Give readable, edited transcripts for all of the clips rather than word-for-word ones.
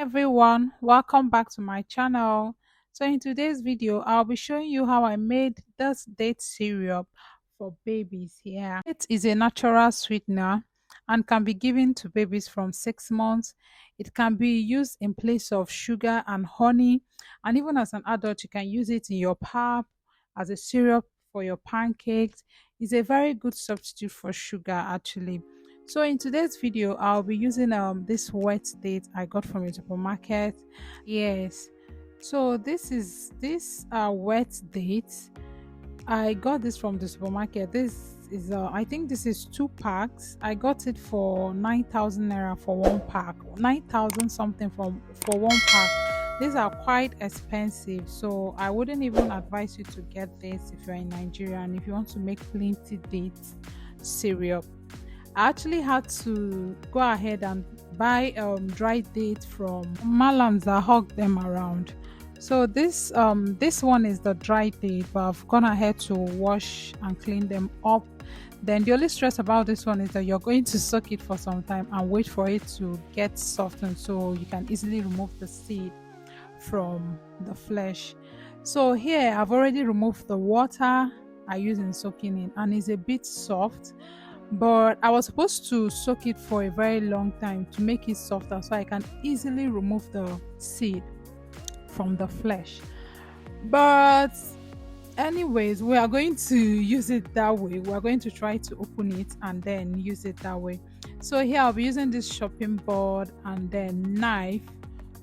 Everyone, welcome back to my channel. So in today's video I'll be showing you how I made this date syrup for babies. Here it is a natural sweetener and can be given to babies from 6 months. It can be used in place of sugar and honey, and even as an adult you can use it in your pap as a syrup for your pancakes. It's a very good substitute for sugar actually. So in today's video, I'll be using this wet date I got from a supermarket. Yes. So this wet date. I got this from the supermarket. This is I think this is 2 packs. I got it for 9,000 naira for 1 pack. 9,000 something for 1 pack. These are quite expensive, so I wouldn't even advise you to get this if you're in Nigeria and if you want to make plenty date syrup. I actually had to go ahead and buy dried dates from malams that hog them around. So this one is the dried date, but I've gone ahead to wash and clean them up. Then the only stress about this one is that you're going to soak it for some time and wait for it to get softened so you can easily remove the seed from the flesh. So here I've already removed the water I use in soaking it, and it's a bit soft, but I was supposed to soak it for a very long time to make it softer so I can easily remove the seed from the flesh. But anyways, we are going to use it that way. We are going to try to open it and then use it that way. So here I'll be using this chopping board and then knife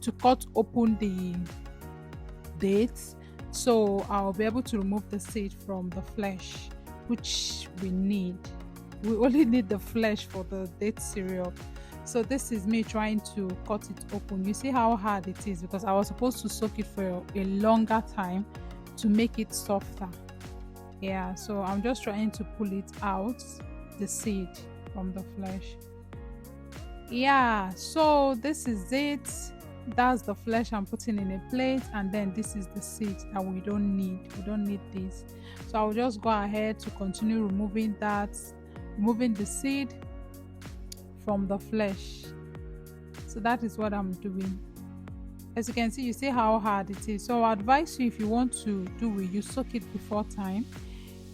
to cut open the dates, so I'll be able to remove the seed from the flesh, which we need. We only need the flesh for the date syrup. So this is me trying to cut it open. You see how hard it is because I was supposed to soak it for a longer time to make it softer. Yeah, so I'm just trying to pull it out, the seed from the flesh. Yeah, so this is it. That's the flesh I'm putting in a plate, and then this is the seed that we don't need. We don't need this. So I'll just go ahead to continue removing the seed from the flesh. So that is what I'm doing. As you can see, you see how hard it is. So I advise you, if you want to do it, you soak it before time,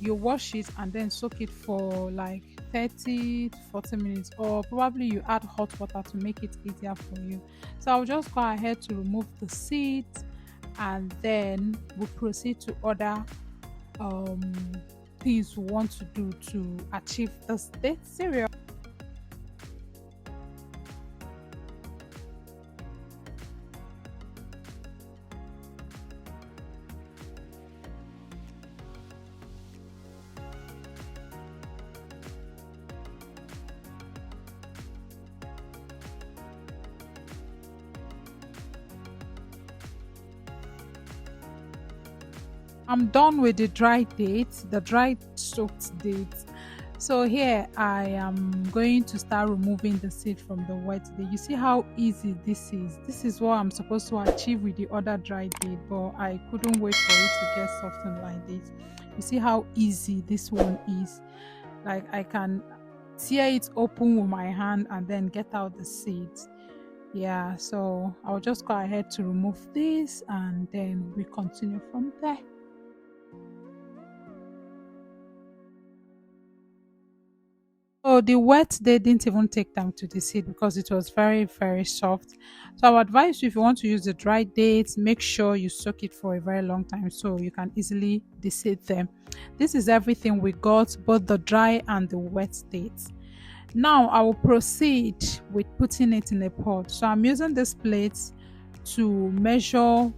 you wash it and then soak it for like 30 to 40 minutes, or probably you add hot water to make it easier for you. So I'll just go ahead to remove the seeds, and then we'll proceed to other things we want to do to achieve this date cereal. I'm done with the dried dates, the dried soaked dates. So here I am going to start removing the seed from the wet date. You see how easy this is. This is what I'm supposed to achieve with the other dried date, but I couldn't wait for it to get softened like this. You see how easy this one is. Like I can tear it open with my hand and then get out the seeds. Yeah, so I'll just go ahead to remove this and then we continue from there. So the wet they didn't even take time to deseed because it was very, very soft. So I would advise you, if you want to use the dried dates, make sure you soak it for a very long time so you can easily deseed them. This is everything we got, both the dry and the wet dates. Now I will proceed with putting it in a pot. So I'm using this plate to measure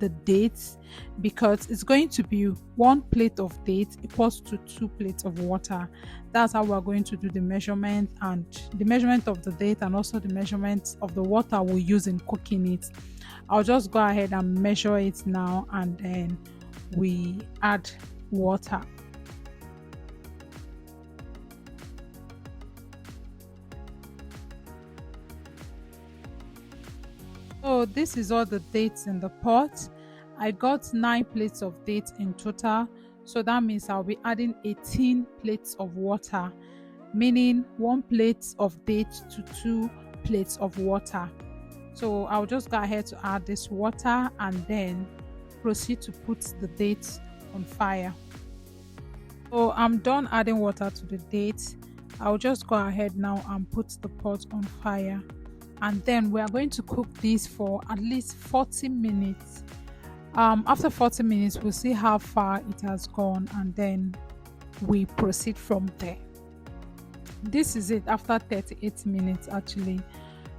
the dates, because it's going to be 1 plate of dates equals to 2 plates of water. That's how we're going to do the measurement, and the measurement of the date and also the measurement of the water we'll use in cooking it. I'll just go ahead and measure it now, and then we add water. So this is all the dates in the pot. I got 9 plates of dates in total. So that means I'll be adding 18 plates of water, meaning 1 plate of dates to 2 plates of water. So I'll just go ahead to add this water and then proceed to put the dates on fire. So I'm done adding water to the dates. I'll just go ahead now and put the pot on fire, and then we are going to cook this for at least 40 minutes. After 40 minutes we'll see how far it has gone, and then we proceed from there. This is it after 38 minutes actually.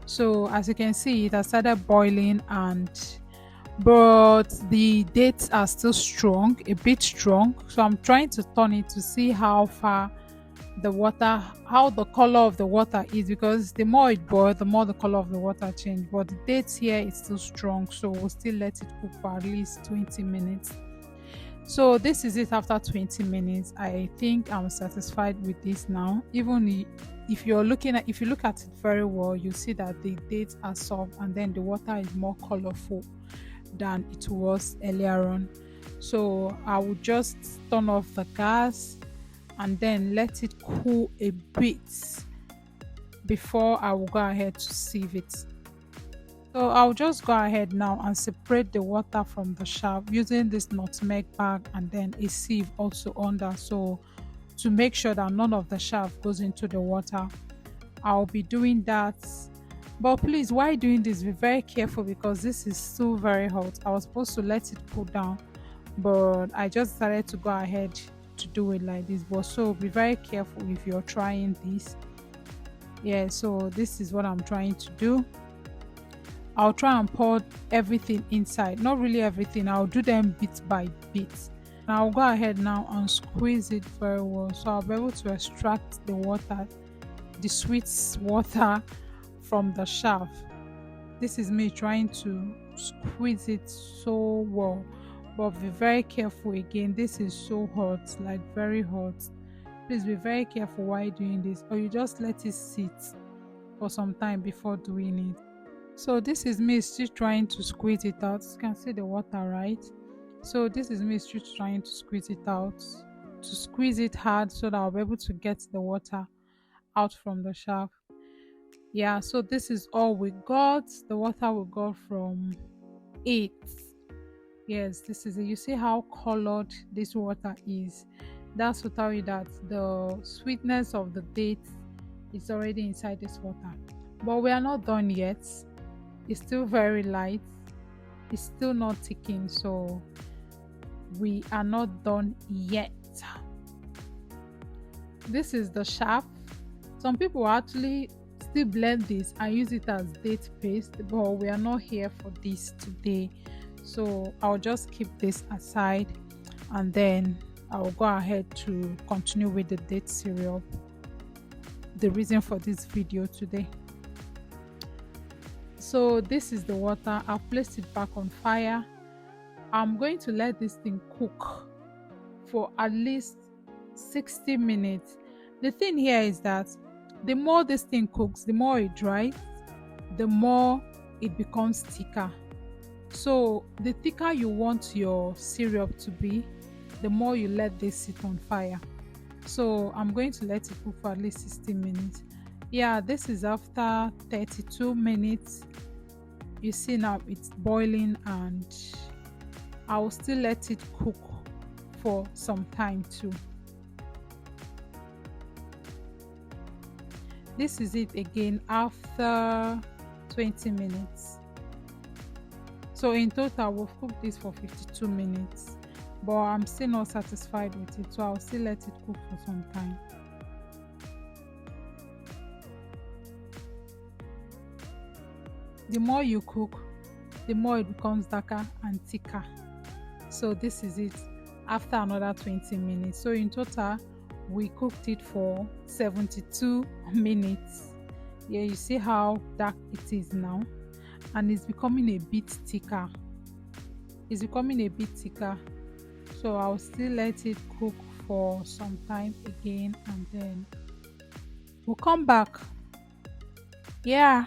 So as you can see, it has started boiling, and but the dates are still strong, a bit strong. So I'm trying to turn it to see how far the water, how the color of the water is, because the more it boils, the more the color of the water change. But the dates here is still strong, so we'll still let it cook for at least 20 minutes. So this is it after 20 minutes. I think I'm satisfied with this now. Even if you look at it very well, you see that the dates are soft, and then the water is more colorful than it was earlier on. So I will just turn off the gas and then let it cool a bit before I will go ahead to sieve it. So I'll just go ahead now and separate the water from the shaft using this nutmeg bag and then a sieve also under, so to make sure that none of the shaft goes into the water. I'll be doing that. But please, while doing this, be very careful because this is still very hot. I was supposed to let it cool down, but I just decided to go ahead to do it like this. But so be very careful if you're trying this. Yeah, so this is what I'm trying to do. I'll try and pour everything inside. Not really everything, I'll do them bit by bit. And I'll go ahead now and squeeze it very well, so I'll be able to extract the water, the sweet water from the shaft. This is me trying to squeeze it so well, but be very careful again. This is so hot, like very hot. Please be very careful while doing this, or you just let it sit for some time before doing it. So this is me still trying to squeeze it out. You can see the water, right? So this is me still trying to squeeze it out, to squeeze it hard so that I'll be able to get the water out from the shaft. Yeah, so this is all we got. The water we got from it. Yes, this is it. You see how colored this water is. That's to tell you that the sweetness of the date is already inside this water. But we are not done yet. It's still very light. It's still not ticking, so we are not done yet. This is the shaft. Some people actually still blend this and use it as date paste, but we are not here for this today, so I'll just keep this aside and then I'll go ahead to continue with the date syrup, the reason for this video today. So this is the water. I've placed it back on fire. I'm going to let this thing cook for at least 60 minutes. The thing here is that the more this thing cooks, the more it dries, the more it becomes thicker. So the thicker you want your syrup to be, the more you let this sit on fire. So I'm going to let it cook for at least 60 minutes. Yeah, this is after 32 minutes. You see now it's boiling, and I will still let it cook for some time too. This is it again after 20 minutes. So in total we've cooked this for 52 minutes, but I'm still not satisfied with it, so I'll still let it cook for some time. The more you cook, the more it becomes darker and thicker. So this is it after another 20 minutes. So in total we cooked it for 72 minutes. Yeah, you see how dark it is now, and it's becoming a bit thicker. It's becoming a bit thicker. So I'll still let it cook for some time again, and then we'll come back. Yeah.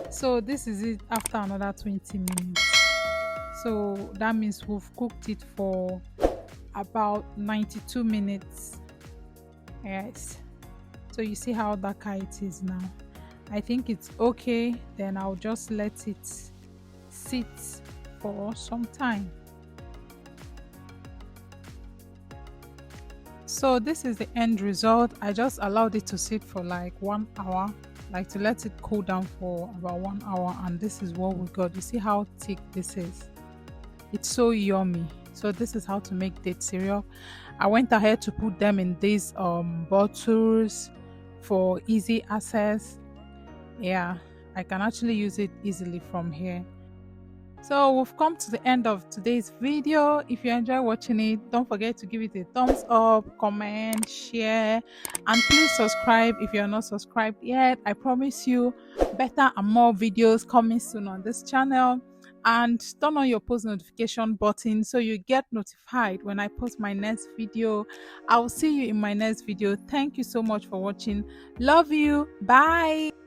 So this is it after another 20 minutes. So that means we've cooked it for about 92 minutes. Yes, so you see how darker it is now. I think it's okay, then I'll just let it sit for some time. So this is the end result. I just allowed it to sit for like 1 hour, like to let it cool down for about 1 hour, and this is what we got. You see how thick this is? It's so yummy. So this is how to make date syrup. I went ahead to put them in these bottles for easy access. Yeah, I can actually use it easily from here. So we've come to the end of today's video. If you enjoy watching it, don't forget to give it a thumbs up, comment, share, and please subscribe if you're not subscribed yet. I promise you better and more videos coming soon on this channel. And turn on your post notification button so you get notified when I post my next video. I will see you in my next video. Thank you so much for watching. Love you. Bye.